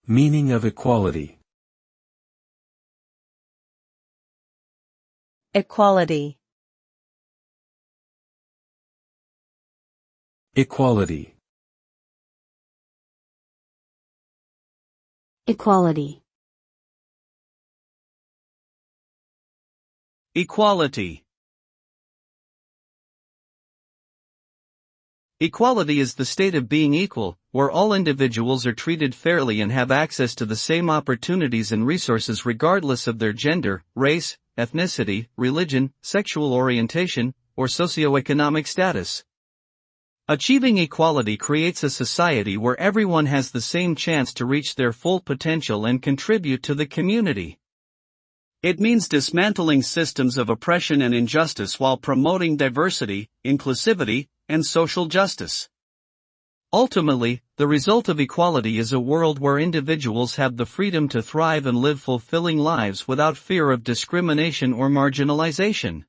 Meaning of equality. Equality. Equality. Equality. Equality. Equality is the state of being equal, where all individuals are treated fairly and have access to the same opportunities and resources regardless of their gender, race, ethnicity, religion, sexual orientation, or socioeconomic status. Achieving equality creates a society where everyone has the same chance to reach their full potential and contribute to the community. It means dismantling systems of oppression and injustice while promoting diversity, inclusivity, and social justice. Ultimately, the result of equality is a world where individuals have the freedom to thrive and live fulfilling lives without fear of discrimination or marginalization.